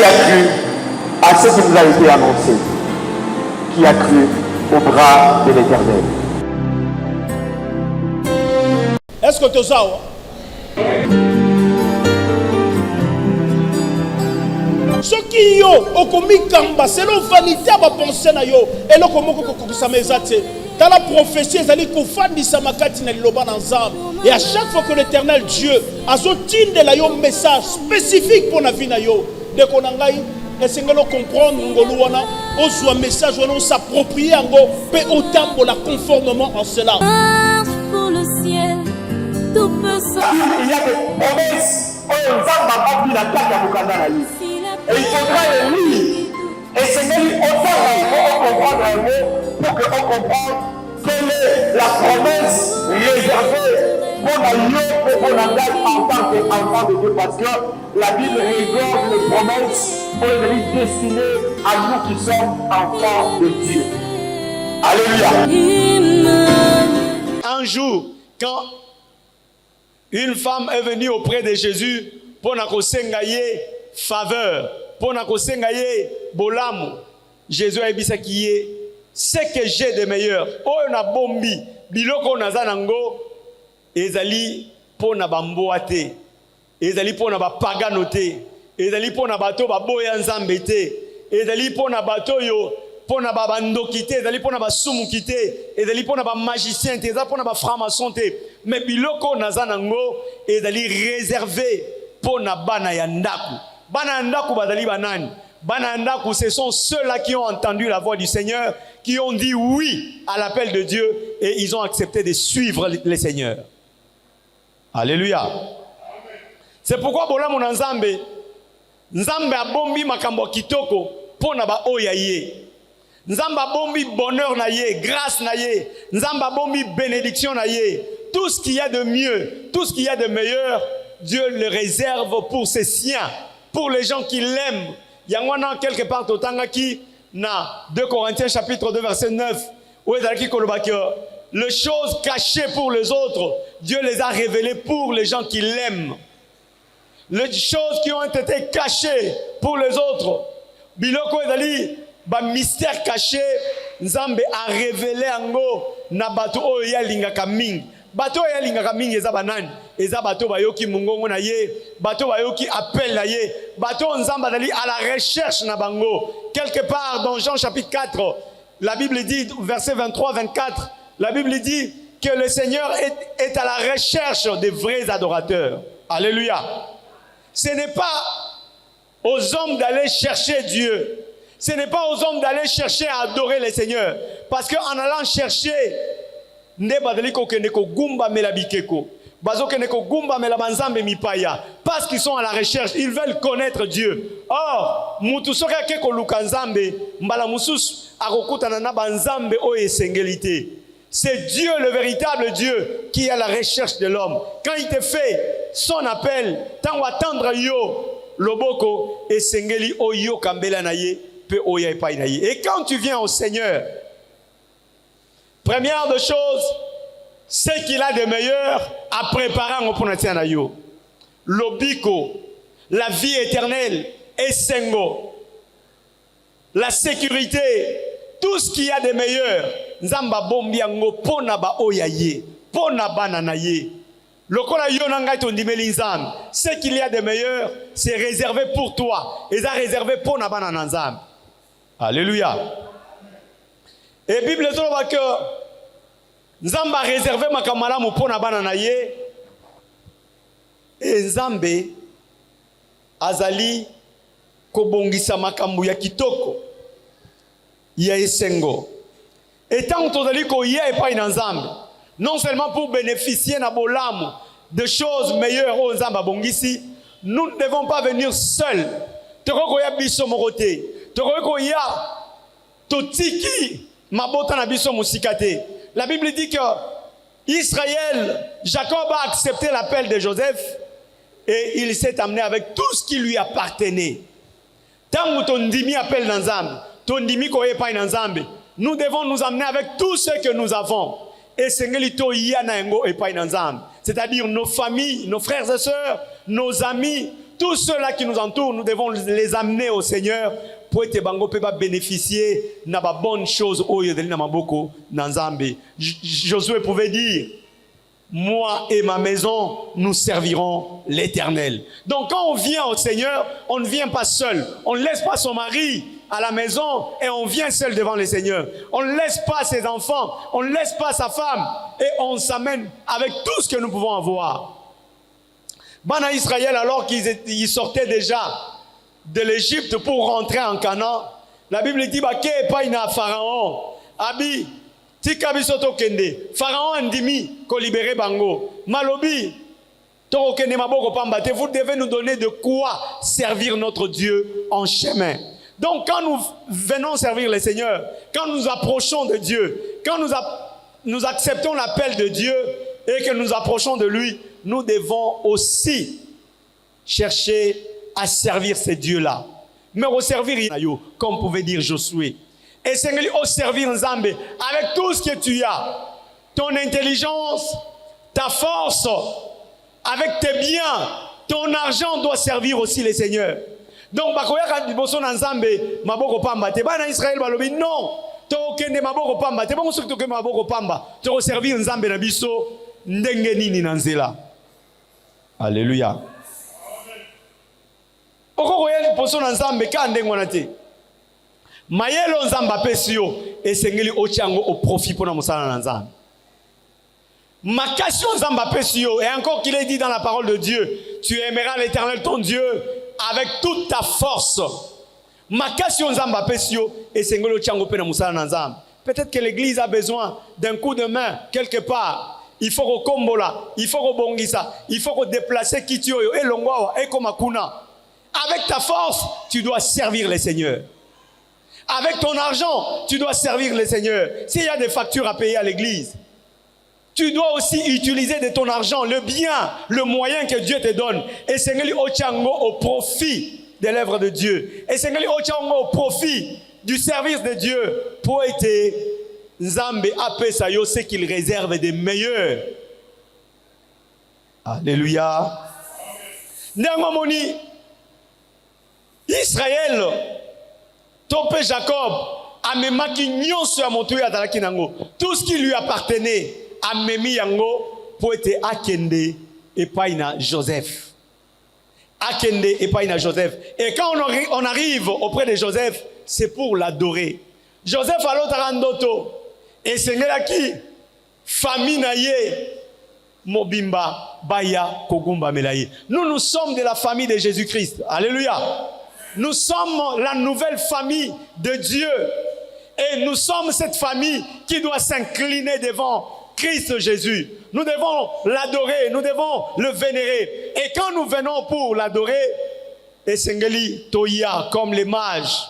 a cru à ce qui nous a été annoncé? Qui a cru au bras de l'Éternel? Est-ce que tu as ça? Ce qui yo okomi kamba selon vanité à penser na yo et le komo ko sa mezate dans la prophétie ezali ko fandisa makati na liloba na nzambe et à chaque fois que l'Éternel Dieu azotinde la yo message spécifique pour la vie na yo de konangai esengelo comprendre ngolu wana ozwa message wana s'approprier ngo pe otambola conformément en cela. Pour le ciel tout peut se. Il y a des promesses où nzambe a pas la carte à mukanda na lui. Et il faudra le lire. Et c'est autant pour comprendre un mot, pour qu'on comprenne quelle est la promesse réservée pour la lion, pour l'engagement en tant qu'enfant de Dieu. Parce que la Bible réserve les promesses pour les destiner à nous qui sommes enfants de Dieu. Alléluia. Un jour, quand une femme est venue auprès de Jésus pour nakosengaye faveur, pour nakosengaye bolamu, Jésus a dit qui est ce que j'ai de meilleur. Oh na bombi biloko nazanango ezali pour na bamboate, ezali pour na bapaganote, ezali pour na bato baboya nzambe te, ezali pour na bato yo pour na babandoki te, ezali pour na basumuki te, ezali pour na bamagicien te, ezali pour na baframaçon te, mais biloko nazanango ezali réservé pour na bana ya ndaku. Bana ndaku bazali banani? Bana ndaku, ce sont ceux-là qui ont entendu la voix du Seigneur, qui ont dit oui à l'appel de Dieu et ils ont accepté de suivre le Seigneur. Alléluia. C'est pourquoi bola mon nzambe, nzambe abombi makambo kitoko pona ba oya ye. Nzambe abombi bonheur na ye, grâce na ye, nzambe abombi bénédiction na ye. Tout ce qu'il y a de mieux, tout ce qu'il y a de meilleur, Dieu le réserve pour ses siens, pour les gens qui l'aiment. Il y a un quelque part au Tangaki, na 2 Corinthiens chapitre 2 verset 9, où il y a les choses cachées pour les autres, Dieu les a révélées pour les gens qui l'aiment. Les choses qui ont été cachées pour les autres, biloko ezali ba mystère caché, Nzambe a révélé ango na bato oyo ya lingaka mingi. Bato ya lingaka mingi eza banani? Eza bato bayoki mungongo na ye, bato bayoki appel na ye, bato Nzambe dali à la recherche na bango. Quelque part dans Jean chapitre 4, la Bible dit, verset 23-24, la Bible dit que le Seigneur est à la recherche des vrais adorateurs. Alléluia. Ce n'est pas aux hommes d'aller chercher Dieu. Ce n'est pas aux hommes d'aller chercher à adorer le Seigneur. Parce qu'en allant chercher, parce qu'ils sont à la recherche, ils veulent connaître Dieu. Or, c'est Dieu, le véritable Dieu, qui est à la recherche de l'homme. Quand il te fait son appel, tant attendre yo loboko et sengeli oyo kambela naye pe oya epai naye. Et quand tu viens au Seigneur, première des choses, c'est qu'il a de meilleur à préparer en pronatia na yo. Lobiko, la vie éternelle, esengo, la sécurité, tout ce qu'il y a de meilleur. Nzamba bombi yango pona ba oya ye, pona bana na ye. Lokola yo nanga tondimeli nzambe, ce qu'il y a de meilleur, c'est réservé pour toi. Et ça réservé pour na bana nzambe. Alléluia. Et Bible dit que nzambe a réservé makamalamu pona bana na ye. Et nzambe azali kobongisa makambu ya kitoko ya esengo. Et tant que tu as pas une ensemble, non seulement pour bénéficier de choses meilleures aux Zambabongisi, nous ne devons pas venir seuls. Tu as biso moroté, tu as totiki mabota na biso musikate. La Bible dit que Israël, Jacob a accepté l'appel de Joseph et il s'est amené avec tout ce qui lui appartenait. Tant que ton dimi appelle Nanzambe, ton dimi koye pas Nanzambe. Nous devons nous amener avec tout ce que nous avons. Et c'est-à-dire nos familles, nos frères et sœurs, nos amis, tous ceux-là qui nous entourent, nous devons les amener au Seigneur pour être bango peut pas bénéficier de la bonne chose au yeux de l'Inamaboko Nanzambe. Josué pouvait dire, moi et ma maison, nous servirons l'Éternel. Donc quand on vient au Seigneur, on ne vient pas seul. On ne laisse pas son mari à la maison et on vient seul devant le Seigneur. On ne laisse pas ses enfants, on ne laisse pas sa femme et on s'amène avec tout ce que nous pouvons avoir. Bana Israël, alors qu'ils sortaient déjà de l'Égypte pour rentrer en Canaan, la Bible dit, que pas une Pharaon, Abi, Tikabisoto Kende, Pharaon andimi, ko libéré bango, Malobi, Toro Kende Maboko Pambate, vous devez nous donner de quoi servir notre Dieu en chemin. Donc quand nous venons servir le Seigneur, quand nous approchons de Dieu, quand nous acceptons l'appel de Dieu et que nous approchons de lui, nous devons aussi chercher à servir ces dieux-là. Mais au servir, comme pouvait dire Josué, et c'est au servir Nzambe avec tout ce que tu as, ton intelligence, ta force, avec tes biens, ton argent doit servir aussi les seigneurs. Donc, bakoya diboso Nzambe maboko pamba te bana Israël balobi non, to kende maboko pamba te bon soki to kende maboko pamba, to servir Nzambe na biso ndenge nini na nzela. Alléluia. Okokoya diboso Nzambe ka ndenge wana te. Mayelo Nzambe apesi yo esengeli otiango au profit pour na mosala na Nzambe. Makasi Nzambe apesi yo, et encore qu'il est dit dans la parole de Dieu, tu aimeras l'Éternel ton Dieu avec toute ta force. Makasi Nzambe apesi yo esengeli otiango pe na mosala na Nzambe. Peut-être que l'église a besoin d'un coup de main quelque part. Il faut rekombola, il faut rebongisa, il faut redéplacer kitioyo et longwawa et komakuna. Avec ta force, tu dois servir les seigneurs. Avec ton argent, tu dois servir les seigneurs. S'il y a des factures à payer à l'église, tu dois aussi utiliser de ton argent le bien, le moyen que Dieu te donne. Et sengeli ochango au profit de l'œuvre de Dieu. Et sengeli ochango au profit du service de Dieu pour être Nzambe apesa yo ce qu'il réserve des meilleurs. Alléluia. Ndangomoni Israël topé Jacob amemaki nyonso ya moto ya dalaki nango. Tout ce qui lui appartenait amemi yango pour être akende epai na Joseph. Akende epai na Joseph. Et quand on arrive auprès de Joseph, c'est pour l'adorer. Joseph alotaka ndoto esengelaki famille na ye mobimba baya kogumba melaye. Nous sommes de la famille de Jésus-Christ. Alléluia. Nous sommes la nouvelle famille de Dieu. Et nous sommes cette famille qui doit s'incliner devant Christ Jésus. Nous devons l'adorer, nous devons le vénérer. Et quand nous venons pour l'adorer, esengeli toya comme les mages.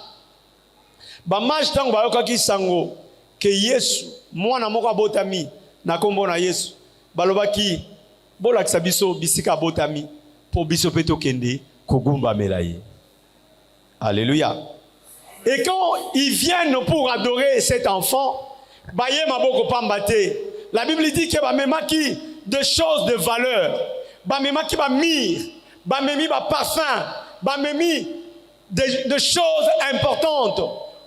Ba mage tango bayokaki sango que Yesu mwana moko abotami na kombo na Yesu balobaki bolakisa biso bisika abotami po biso pe tokende kogumba melaye. Alléluia. Et quand ils viennent pour adorer cet enfant, baye maboko pambate. La Bible dit que ba memaki de choses de valeur, ba memaki ba mire, ba memi ba parfum, ba memi de choses importantes.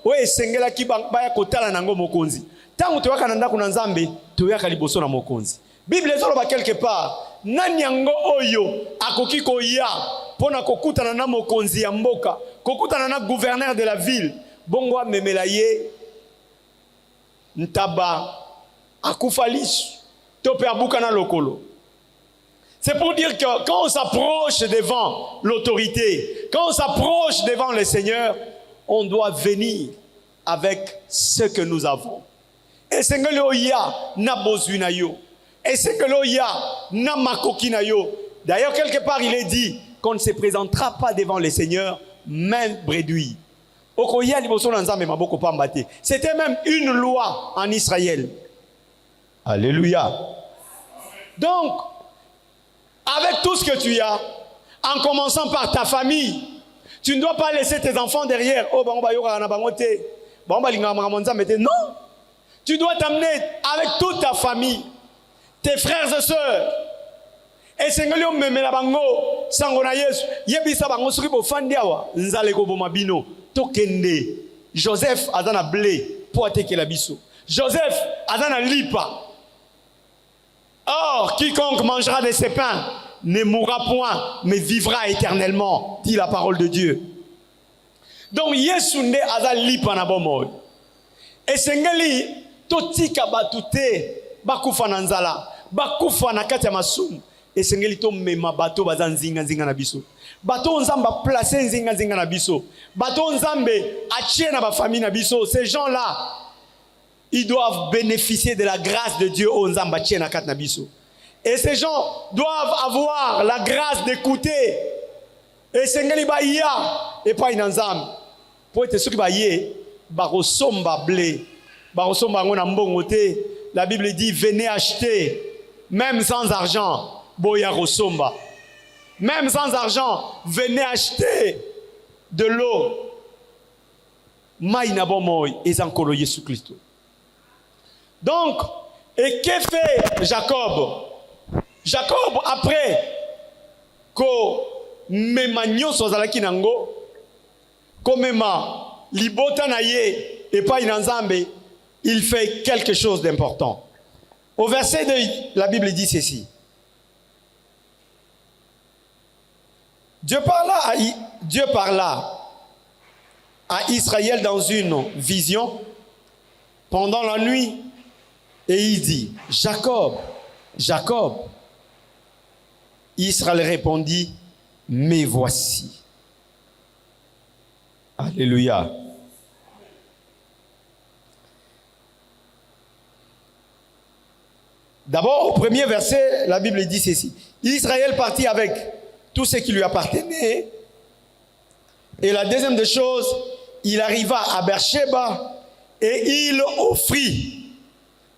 Oui, sengela ki baya kotala nango mokonzi. Tangu toyaka na ndako na Nzambe, toyaka liboso na mokonzi. Bible ezoloba quelque part, nani yango oyo akoki koya pona kokutana na mokonzi ya mboka, kokutana na gouverneur de la ville, bongo amemela ye ntaba akufalisu tope abuka na lokolo. C'est pour dire que quand on s'approche devant l'autorité, quand on s'approche devant le Seigneur, on doit venir avec ce que nous avons. Et c'est que l'oya na bozuna yo. Et c'est que l'oya na makoki na yo. D'ailleurs, quelque part, il est dit qu'on ne se présentera pas devant le Seigneur, même bredouille. C'était même une loi en Israël. Alléluia. Donc, avec tout ce que tu as, en commençant par ta famille, tu ne dois pas laisser tes enfants derrière. Oh, non. Tu dois t'amener avec toute ta famille, tes frères et sœurs. Et c'est que sango na Yesu yebisa bango soki bofandi awa nzala ekoboma bino tokende. Joseph aza na blé po atekela biso. Joseph aza na lipa. Or quiconque mangera de ces pains ne mourra point mais vivra éternellement, dit la parole de Dieu. Donc Yesu nde aza lipa na bomoi. Esengeli totika batute bakufa na nzala, bakufa na kati ya masumu. Esengeli to mema bato baza nzinga nzinga na biso. Bato nzamba place nzinga nzinga na biso. Bato nzambe achie na ba famille na biso. Ces gens-là, ils doivent bénéficier de la grâce de Dieu au nzamba achie na kati na biso. Et ces gens doivent avoir la grâce d'écouter. Esengeli ba ya et pas inanzam. Pour être sûr que ba ye barosomba blé, barosomba ngona mbongo te. La Bible dit venez acheter même sans argent, boya rosomba. Même sans argent, venez acheter de l'eau. Maïna bomoy et encore Jésus Christ. Donc, et que fait Jacob? Jacob après ko memanyo sozalaki nango ko mema libota na ye et pas inanzambe, il fait quelque chose d'important. Au verset 2, la Bible dit ceci. Dieu parla à Israël dans une vision pendant la nuit et il dit, Jacob, Jacob. Israël répondit, me voici. Alléluia. D'abord, au premier verset, la Bible dit ceci. Israël partit avec tout ce qui lui appartenait. Et la deuxième des choses, il arriva à Beersheba et il offrit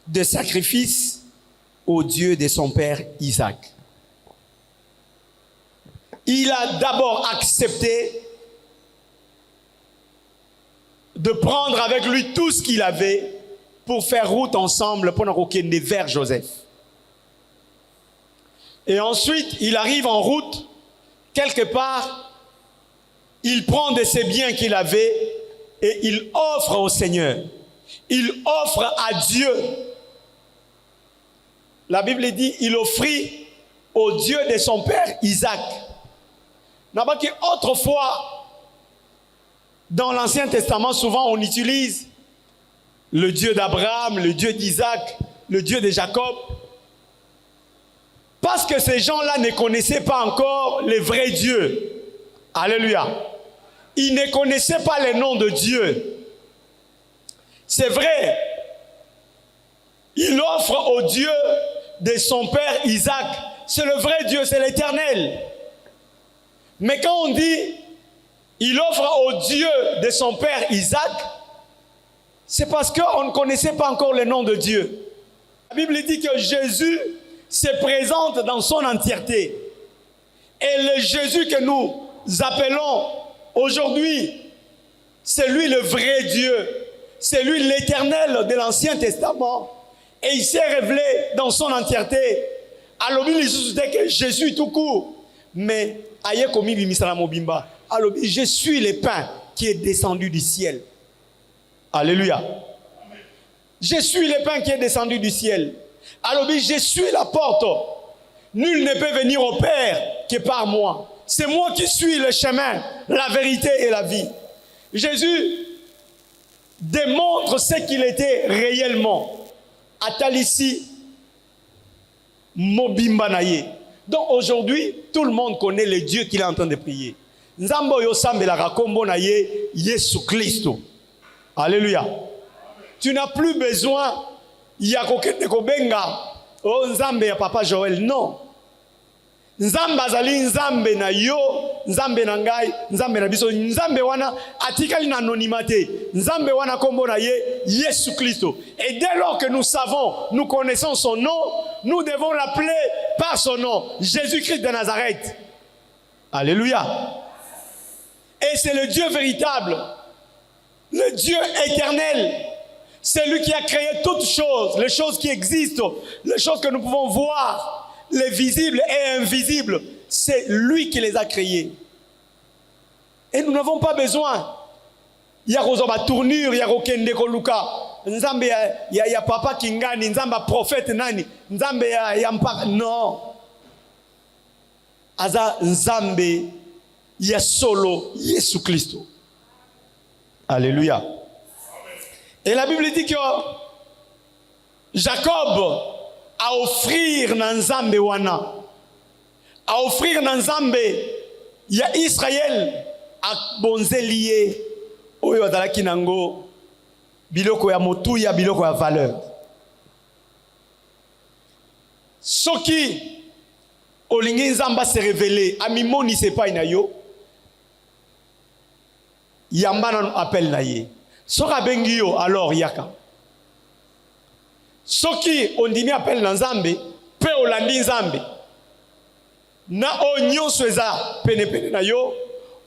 des sacrifices au Dieu de son père Isaac. Il a d'abord accepté de prendre avec lui tout ce qu'il avait pour faire route ensemble pour n'aucune vers Joseph. Et ensuite, il arrive en route, quelque part, il prend de ses biens qu'il avait et il offre au Seigneur. Il offre à Dieu. La Bible dit, il offrit au Dieu de son père Isaac. Autrefois, dans l'Ancien Testament, souvent on utilise le Dieu d'Abraham, le Dieu d'Isaac, le Dieu de Jacob, parce que ces gens-là ne connaissaient pas encore les vrais dieux. Alléluia. Ils ne connaissaient pas les noms de Dieu. C'est vrai, il offre au Dieu de son père Isaac. C'est le vrai Dieu, c'est l'Éternel. Mais quand on dit il offre au Dieu de son père Isaac, c'est parce qu'on ne connaissait pas encore le nom de Dieu. La Bible dit que Jésus se présente dans son entièreté. Et le Jésus que nous appelons aujourd'hui, c'est lui le vrai Dieu. C'est lui l'Éternel de l'Ancien Testament. Et il s'est révélé dans son entièreté. Alors, il dit que Jésus tout court. Mais, alors, je suis le pain qui est descendu du ciel. Alléluia. Je suis le pain qui est descendu du ciel. Alors, je suis la porte. Nul ne peut venir au Père que par moi. C'est moi qui suis le chemin, la vérité et la vie. Jésus démontre ce qu'il était réellement. Atalissi Mobimba Naye. Donc aujourd'hui, tout le monde connaît le Dieu qu'il est en train de prier. Nzambo yosambe la rakombo naye Yesu Christo. Alléluia. Tu n'as plus besoin ya kokete kobenga oh nzambe ya papa Joël, non. Nzambe azali nzambe na yo, nzambe na ngai, nzambe na biso, nzambe wana atikali na anonymité. Nzambe wana kombo na ye Yesu Christo. Et dès lors que nous savons, nous connaissons son nom, nous devons l'appeler par son nom, Jésus-Christ de Nazareth. Alléluia. Et c'est le Dieu véritable, le Dieu éternel. C'est lui qui a créé toutes choses, les choses qui existent, les choses que nous pouvons voir, les visibles et invisibles. c'est lui qui les a créés. Et nous n'avons pas besoin. Il y a ma tournure, il y a Kende Koluka. Nzambe ya papa Kingani, Nzamba prophète nani, Nzambe ya mpaka. Non. Aza Nzambe ya solo Yesu Christo. Alléluia. Et la Bible dit que Jacob a offrir na Nzambe wana. A offrir na Nzambe ya Israël a bonzelié oyo azalaki nango biloko ya motuya, biloko ya valeur. Soki olingi Nzamba se révéler amimoni se pa ina yo yamba na appel na ye. Soka bengi yo alors yaka. Soki ondimi appel na Nzambe pe olandi Nzambe na onyoso eza pene na yo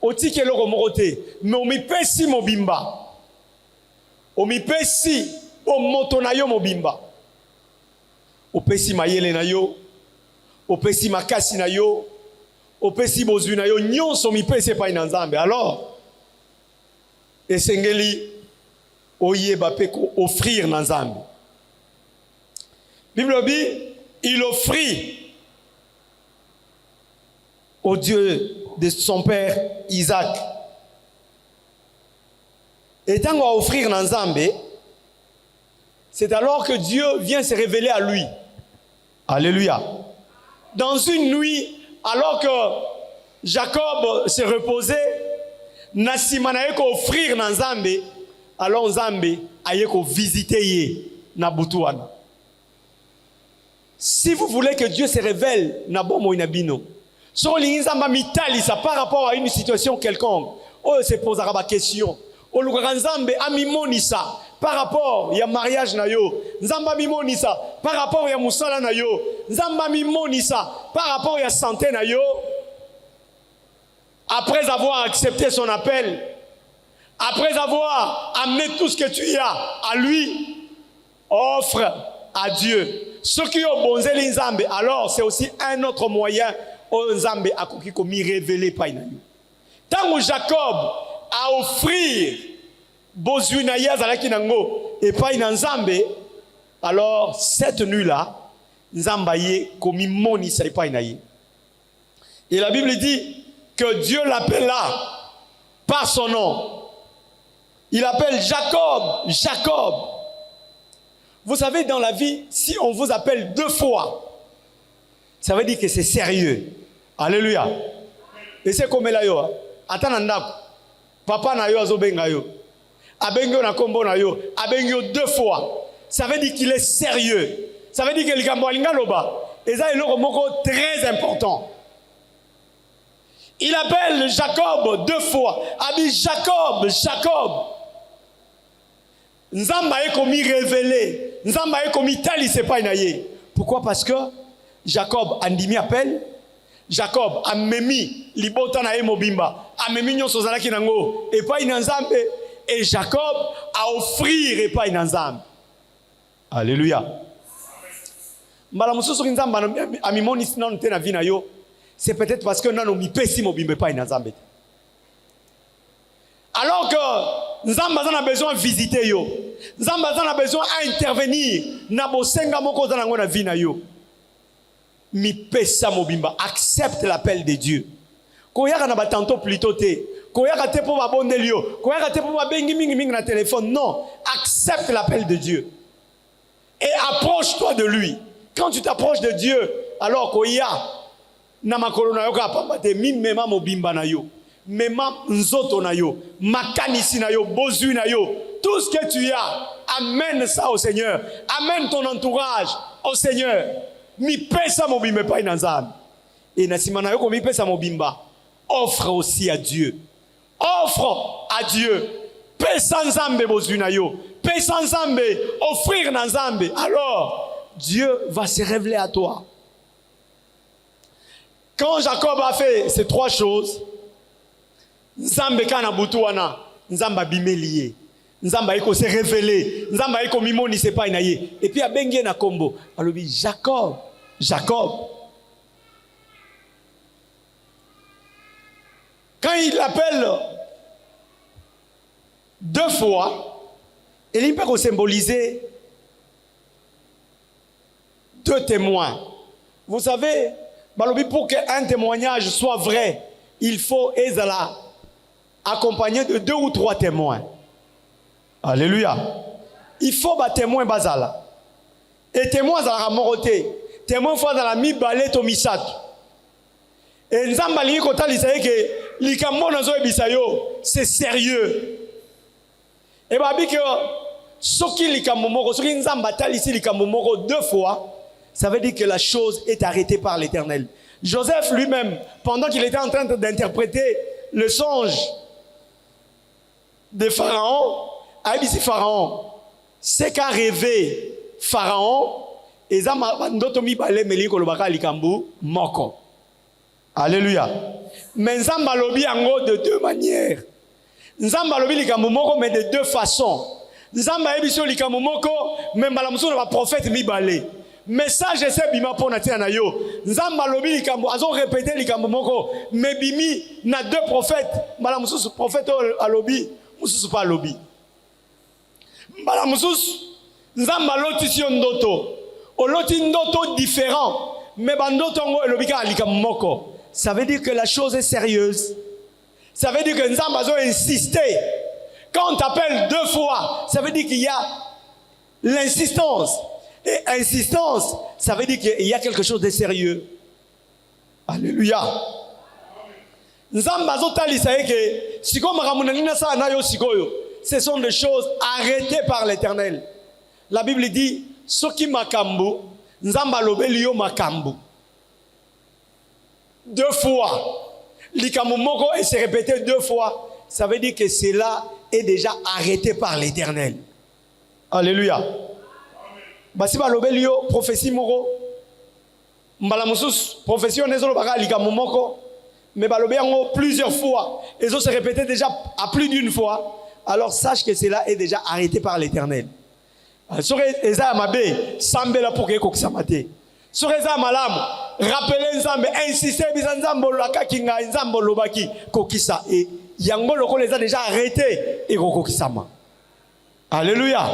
otiki eloko moko te mais omipesi mobimba, omipesi omoto na yo mobimba, opesi mayele na yo, opesi makasi na yo, opesi bozwi na yo, nyonso omipesi epai na Nzambe. Alors esengeli oyeba pe ko offrir na Nzambe. Bible dit il offrit au Dieu de son père Isaac. Et tant qu'on va offrir dans Nzambe, c'est alors que Dieu vient se révéler à lui. Alléluia. Dans une nuit, alors que Jacob se reposait, Nassima n'a qu'à offrir dans Nzambe, alors Nzambe a qu'à visiter na butuana. Si vous voulez que Dieu se révèle na bomo inabino, sur l'Inzamba mitali ça par rapport à une situation quelconque, oh se posera la question. O Nzambe amimonisa par rapport ya mariage na yo, Nzamba mimonisa par rapport ya musala na yo, Nzamba mimonisa par rapport ya santé na yo. Après avoir accepté son appel, après avoir amené tout ce que tu as à lui, offre à Dieu. Ce qui ont bonzeli Nzambe, alors c'est aussi un autre moyen où Nzambe a komi révélé par na yo. Tant que Jacob a offrir bozwina ya zalaki nango et pas na Nzambe, alors cette nuit là Nzamba ye komi moni sa pas na ye. Et la Bible dit que Dieu l'appela par son nom. Il appelle Jacob, Jacob. Vous savez, dans la vie, si on vous appelle 2 fois, ça veut dire que c'est sérieux. Alléluia. Et c'est comme là yo. Atananda. Papa na yo azobenga yo. Abengyo na kombo na yo. Abengyo 2 fois. Ça veut dire qu'il est sérieux. Ça veut dire que likambo alinga loba. Et ça est un mot très important. Il appelle Jacob 2 fois. Il dit Jacob, Jacob. Nzamba est commis révélé. Nzamba est commis tali c'est pas inaye. Pourquoi? Parce que Jacob andimi appelle. Jacob a memi libota na mobimba. A memi nyonso zalaki nango et pas ina Nzambe. Et Jacob a offrir et pas ina Nzambe. Alléluia. Mbala mususu Nzamba amimoni sinon te na vina yo. C'est peut-être parce que nous mi pesi mobimbe pas ina Nzambe. Alors que Nzamba a besoin de visiter yo. Nzamba a besoin d'intervenir na bosenga moko za nango na vie na yo. Mi pesa mobimba, accepte l'appel de Dieu. Koyaka na batanto plutôt te. Koyaka te po ba bondelio. Koyaka te po ba bengi mingi na téléphone. Non, accepte l'appel de Dieu. Et approche-toi de lui. Quand tu t'approches de Dieu, alors koya na makolo na yo ka pamba te mi mema mobimba na yo. Mema nzoto na yo, makanisi na yo, bozu na yo, tout ce que tu as, amène ça au Seigneur. Amène ton entourage au Seigneur. Mi pesa mobimba pa inanzam. Et na simana yo ko mi pesa mobimba. Offre aussi à Dieu. Offre à Dieu. Pesa nzambe bozu na yo. Pesa nzambe, offrir na nzambe. Alors, Dieu va se révéler à toi. Quand Jacob a fait ces 3 choses, Nzambe kana butuana, Nzamba bimelie. Nzamba iko se révéler, Nzamba iko mimoni se pa inaye. Et puis a bengie na kombo, alobi Jacob, Jacob. Quand il l'appelle 2 fois, il peut symboliser 2 témoins. Vous savez, pour qu'un témoignage soit vrai, il faut être accompagné de 2 ou 3 témoins. Alléluia. Il faut des témoins bazala. Et témoins à la moroté. Témoins fois dans la mi-balé to misato. Et nous avons dit que likambo nazo ebisayo, c'est sérieux. Et bah que soki likambo moko, soki nzamba tali ici likambo moko 2 fois, ça veut dire que la chose est arrêtée par l'Éternel. Joseph lui-même, pendant qu'il était en train d'interpréter le songe de Pharaon, a dit Pharaon, c'est qu'a rêvé Pharaon, et ça m'a donné meli kolobaka likambo moko. Alléluia. Mais nzamba lobi ango de 2 manières. Nzamba lobi likambo moko mais de 2 façons. Nzamba ebiso likambo moko mais malamuso na prophète mibale. Message ese bima pona tia na yo. Nzamba lobi likambo azo répéter likambo moko mais bimi na 2 prophètes. Malamuso prophète alobi, mususu pa alobi. Malamuso nzamba loti si ndoto. Oloti ndoto différent mais bandoto ngo elobika likambo moko. Ça veut dire que la chose est sérieuse. Ça veut dire que nous avons insisté. Quand on t'appelle 2 fois, ça veut dire qu'il y a l'insistance. Et insistance, ça veut dire qu'il y a quelque chose de sérieux. Alléluia. Ce sont des choses arrêtées par l'Éternel. La Bible dit, Soki makambu, nzamba lobelio makambu. 2 fois. Likamomoko et se répéter 2 fois. Ça veut dire que cela est déjà arrêté par l'Éternel. Alléluia. Basi ba lobelio prophétie moko. Mbala musus prophétie onezolo baka likamomoko. Mais ba lobeango plusieurs fois. Et ça se répéter déjà à plus d'une fois. Alors sache que cela est déjà arrêté par l'Éternel. Sore eza mabe sambela pour que kokisamate. Soreza malam, rappelez Nzambe, insistez bisa Nzambe laka kinga Nzambe lobaki kokisa et yango loko les a déjà arrêtés et kokisama. Alléluia.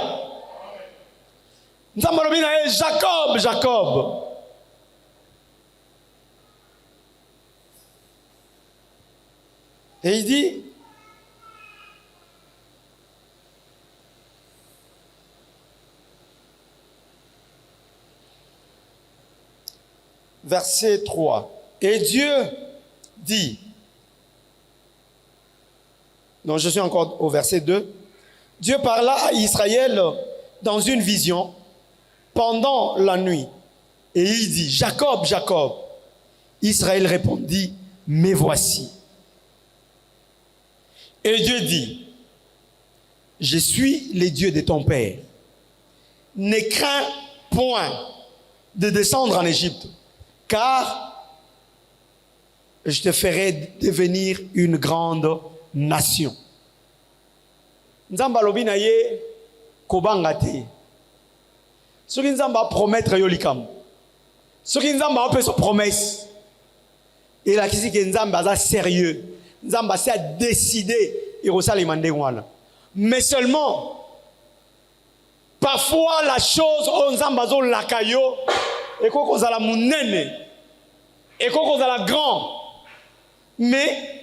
Nzambe lobina Jacob, Jacob. Et il dit verset 3. Et Dieu dit, non, je suis encore au verset 2. Dieu parla à Israël dans une vision pendant la nuit. Et il dit, Jacob, Jacob. Israël répondit, me voici. Et Dieu dit, je suis le Dieu de ton père. Ne crains point de descendre en Égypte, car je te ferai devenir une grande nation. Nzamba lobi na ye kobanga te. Soki nzamba promettre yo likam. Soki nzamba opé so promesse. Et la kisi ke nzamba za sérieux. Nzamba s'est décidé et rosali mande wana. Mais seulement parfois la chose on nzamba zo lakayo et koko za la munene et koko za la grand. Mais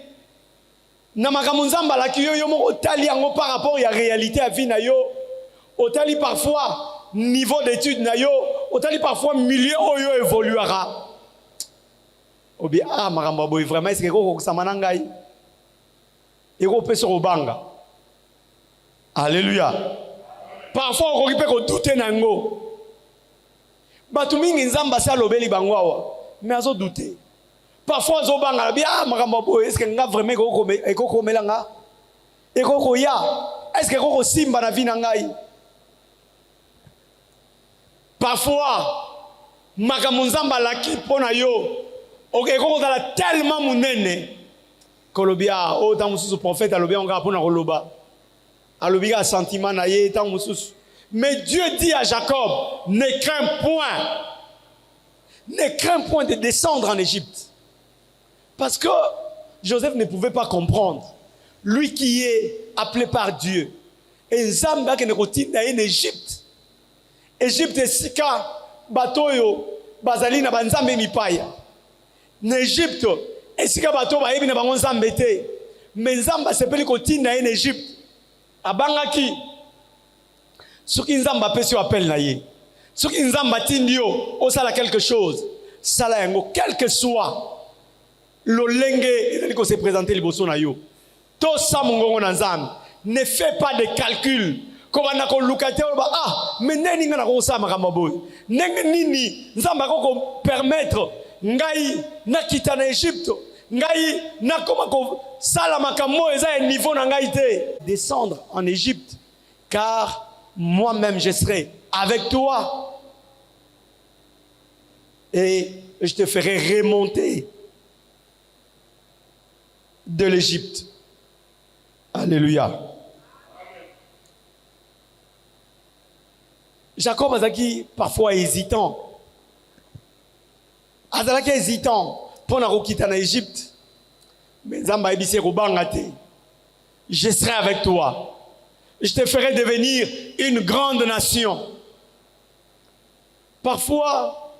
na makambo nzamba la kiyo yo moko tali yango par rapport à la réalité à vie na yo otali parfois niveau d'étude na yo otali parfois milieu oyo évoluera obi ah makambo boy vraiment est-ce que koko kusama ngai eko peso obanga. Alléluia. Parfois on peut ko douter nango batu mingi nzamba sa lobeli bango awa mais azo douter. Parfois, Zobanga, bien, Maramabo, est-ce que nga vraiment eko melanga? Eko ya, est-ce que eko simba na vie nangai? Parfois, Makamunzamba laki pona yo, eko zala tellement munene. Kolobia, oh tant mususu prophète alobia onga pona koloba. Alobia sentiment na ye tant mususu. Mais Dieu dit à Jacob, ne crains point de descendre en Égypte. Parce que Joseph ne pouvait pas comprendre. Lui qui est appelé par Dieu. Et Nzamba qui est en Égypte. Égypte sika batoyo bazali na banzambe mipaya. En Égypte sika bato ba yebi na bango nzambe te. Mais Nzamba sepeli kotinda en Égypte. Abangaki soki Nzamba pesi appel na ye. Soki Nzamba tindio osala quelque chose. Sala yango quel que soit l'olenge ezali ko se présenter liboso na yo. To sa mongongo na Nzambe. Ne fais pas de calcul. Kobana ko lukate ba mais neni ngana ko sa makamba boy. Nini Nzamba ko permettre ngai na kita na Égypte. Ngai na koma ko sala makambo eza niveau na ngai te. Descendre en Égypte car moi-même je serai avec toi. Et je te ferai remonter de l'Égypte. Alléluia. Jacob azaki parfois hésitant. Azalaki hésitant pour na kokita na Égypte. Mais Nzamba ebise kobanga te. Je serai avec toi. Je te ferai devenir une grande nation. Parfois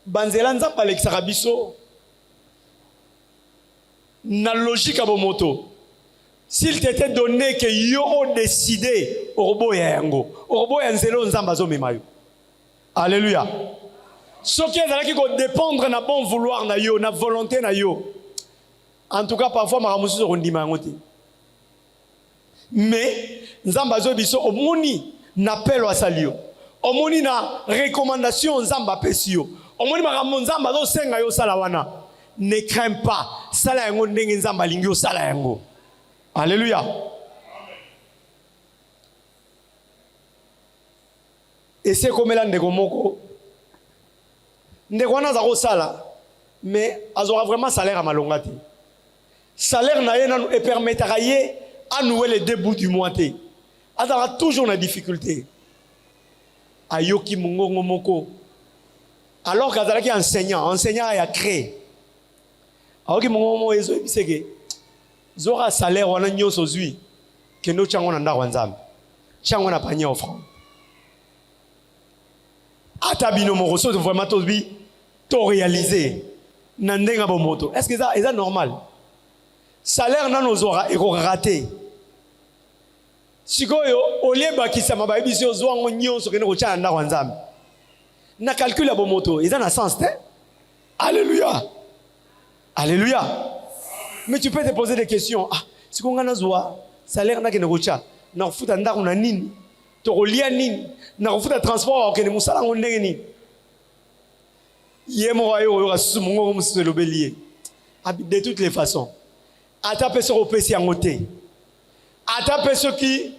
banzela Nzamba alekisaka biso na logique abomoto. S'il t'était donné que yo décidé orobo ya yango orobo ya nzelo Nzamba zo memayo. Alléluia. Soki ezalaki ko dépendre na bon vouloir na yo na volonté na yo. En tout cas parfois maramusu zo ndima yango te. Mais Nzamba zo biso omoni na pelo asalio. Omoni na recommandation Nzamba pesi yo. Omoni maramu Nzamba zo senga yo sala wana. Ne crains pas. Sala yango ndenge Nzamba lingi yo sala yango. Alléluia. Et c'est comme là ndeko moko. Ndeko wana za ko sala mais azora vraiment salaire à malonga te. Salaire na ye na et permettra ye à nouer les deux bouts du mois te. Azara toujours na difficulté. Ayoki mungongo moko. Alors qu'azalaki enseignant a créé. Ayoki mungongo mo ezo biseke. Zora salaire wana nyoso zui que no chango na ndako Nzambe. Chango na panier offrande. Atabino moko so vraiment to bi to réaliser na ndenga bomoto. Est-ce que ça est normal? Salaire na nozora eko raté. Sikoyo oleba kisama ba biso zwango nyonso ke no chana ndako Nzambe. Na calcul bomoto, ils ont un sens, hein? Alléluia. Alléluia. Mais tu peux te poser des questions. Si on a un salaire, on a un fout un dar, on a nini. Tu as nini. On a un transport, on a un salaire, on a nini. De toutes les façons. Attaper sur le PC en côté. Attaper ceux qui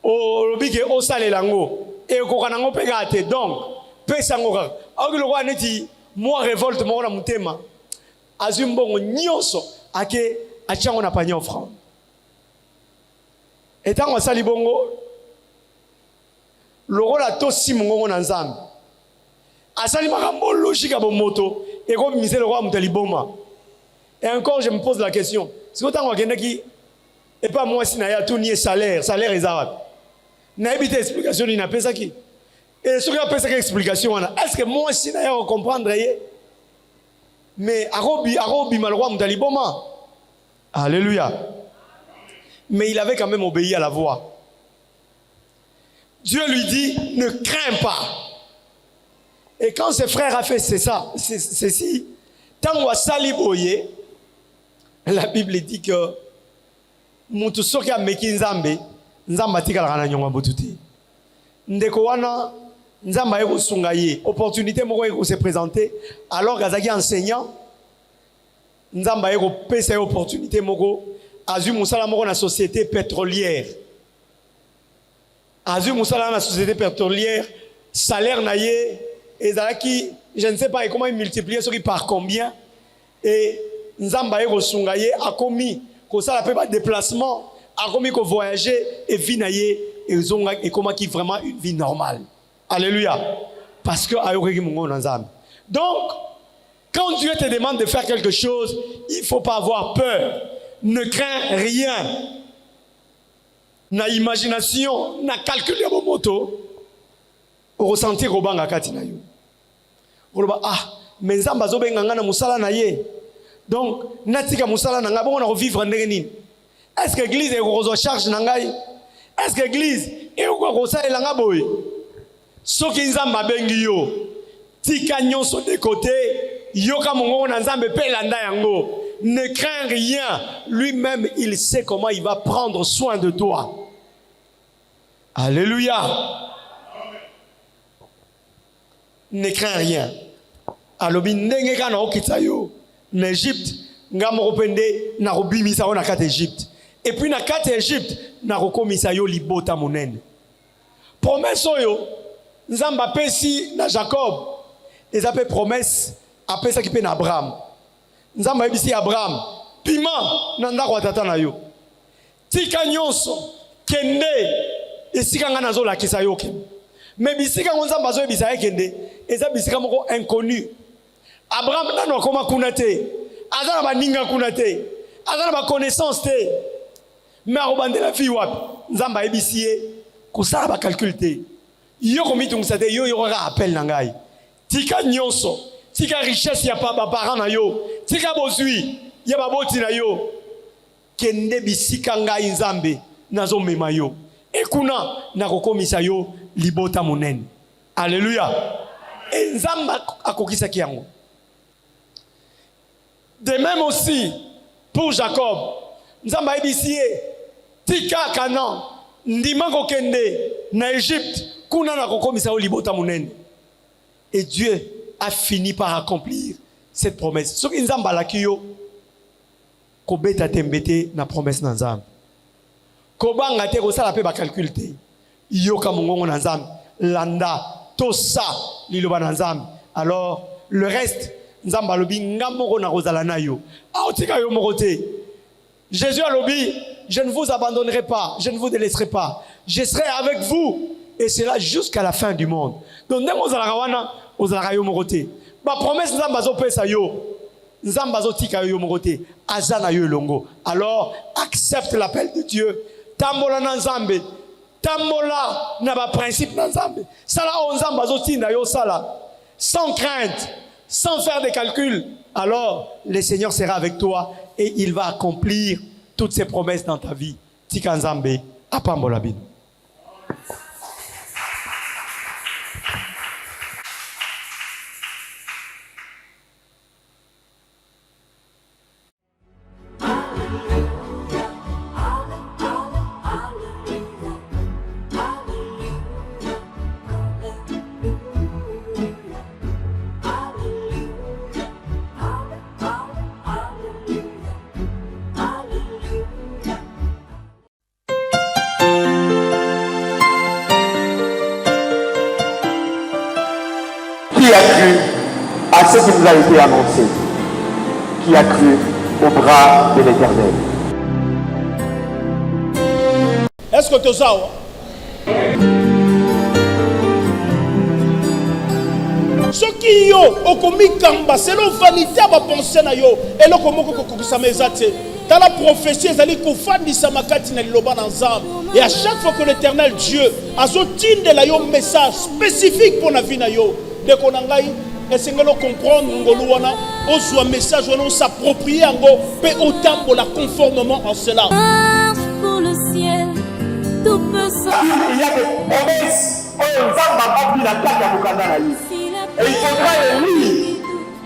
au salaire lango. Et au coranango pegate. Donc, pesangora. Alors que le roi dit, moi révolte, moi on a mon thème. Azumbongo nyonso ake achango na panier offrande. Etant on sali bongo le rôle a to si mongo na Nzambe. Asali makambo logique a bomoto et comme misé le roi mutaliboma. Et encore je me pose la question, si autant on qui et pas moi si na ya tout nier salaire les arabes. Na ebite explication ni na pesa ki. Et ce qui a pesa explication est-ce que moi si na ya comprendre mais Arobi malroi mutaliboma. Alléluia. Mais il avait quand même obéi à la voix. Dieu lui dit ne crains pas. Et quand ses frères a fait ceci, tant wa saliboye, la Bible dit que mutu soki ameki Nzambe, Nzamba tikala kana nyonga botuti. Ndeko wana Nzamba eko sunga ye, opportunité moko eko se présenter alors gazaki enseignant Nzamba eko pesa opportunité moko azu musala moko na société pétrolière. Azu musala na société pétrolière, salaire na ye ezalaki je ne sais pas comment il multiplier ce qui par combien et Nzamba eko sunga ye akomi ko sala pe ba déplacement, akomi ko voyager et vie na ye ezonga et comment qui vraiment une vie normale. Alléluia. Parce que ayoki mungo na Nzambe. Donc Quand Dieu te demande de faire quelque chose, il ne faut pas avoir peur. Ne crains rien. Na imagination, na calcul ya moto. Au ressentir au banga kati na yo. Oloba mais nzamba zo benga ngana musala na ye. Donc natika musala na ngabo na revivre ndenge nini? Est-ce que l'église est rezo charge na ngai? Est-ce que l'église est ko sa elanga boy? Soki nzamba bengi yo. Tika nyonso de côté, yoka mongo na nzambe pe landa yango. Ne crains rien. Lui-même, il sait comment il va prendre soin de toi. Alléluia. Ne crains rien. Alobi ndenge kana okita yo na Égypte, ngamo kopende na robimisa na kati Égypte. Et puis na kati Égypte, na kokomisa yo libota monene. Promesse oyo nzamba pesi na Jacob. Les appels promesses après ça qui pe na Abraham. Nzamba ebisi Abraham, pima na ndako tata na yo. Tika nyonso kende esika ngana zo la kisa yo ke. Mais bisika nzamba zo ebisa kende, eza bisika moko inconnu. Abraham nano koma kunate, azana ba ninga kunate, azana ba connaissance te. Mais arobande la vie wapi, nzamba ebisi ye kusala ba calcul te. Yo komitungisa te, yo yora appel na ngai. Tika nyonso, tika richesse ya pa ba parents na yo. Tika bozui, ya baboti na yo. Kende bisika ngai nzambe nazo mema yo. Ekuna na kokomisa yo libota monene. Alléluia. Et nzamba akokisa kiango. De même aussi pour Jacob. Nzamba ebisie tika Canaan ndima kokende na Égypte kuna na kokomisa yo libota monene. Et Dieu a fini par accomplir cette promesse. Ce qui nzamba lakiyo kobeta tembete na promesse na nzambe. Kobanga te ko sala pe ba calcul te. Yoka mongongo na nzambe landa tosa liloba na nzambe. Alors le reste nzamba lobi ngamoko na kozala na yo. Aotika yo mokote. Jésus a lobi, je ne vous abandonnerai pas, je ne vous délaisserai pas. Je serai avec vous et cela jusqu'à la fin du monde. Donc ndemo zala kawana ozala yo mokote. Ba promesse nzamba zo pesa yo. Nzamba zo tika yo mokote. Azana yo longo. Alors accepte l'appel de Dieu. Tambola na nzambe. Tambola na ba principe na nzambe. Sala o nzamba zo tinda yo sala. Sans crainte, sans faire des calculs. Alors le Seigneur sera avec toi et il va accomplir toutes ses promesses dans ta vie. Tika nzambe apambola bino. Qui a cru à ce qui nous a été annoncé? Qui a cru au bras de l'Éternel? Est-ce que tu as ça? Ce qui yo okomi kamba selon vanité à penser na yo et le komoko kokisa mezate. Dans la prophétie, ezali kofandisa makati na liloba na nzambe. Et à chaque fois que l'Éternel Dieu azotinde la yo message spécifique pour la vie na yo. De konangai esengelo comprendre ngolu wana ozwa message wana s'approprier ngo pe otambola conformément en cela. Pour le ciel, tout peut Il y a des promesses et il faudra les lire.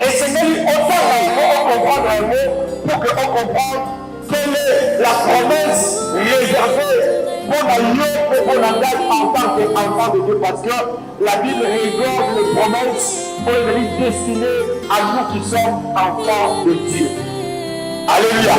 Et c'est même autant qu'on comprendre un mot pour qu'on comprenne quelle est la promesse réservée pour la et pour la date en tant qu'enfant de Dieu. Parce que la Bible réserve les promesses pour les destinées à nous qui sommes enfants de Dieu. Alléluia.